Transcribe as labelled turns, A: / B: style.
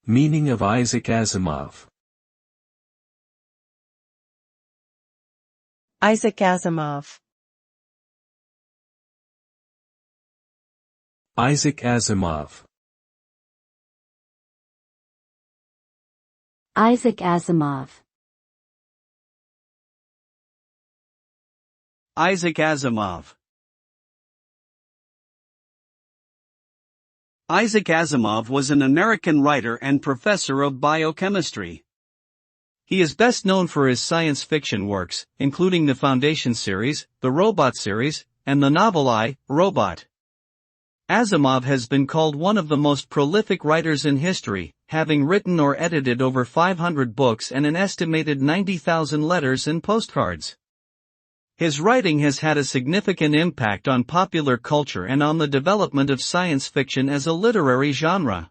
A: Meaning of Isaac Asimov.
B: Isaac Asimov.
A: Isaac Asimov.
C: Isaac Asimov.
D: Isaac Asimov. Isaac Asimov was an American writer and professor of biochemistry. He is best known for his science fiction works, including the Foundation series, the Robot series, and the novel I, Robot. Asimov has been called one of the most prolific writers in history, having written or edited over 500 books and an estimated 90,000 letters and postcards. His writing has had a significant impact on popular culture and on the development of science fiction as a literary genre.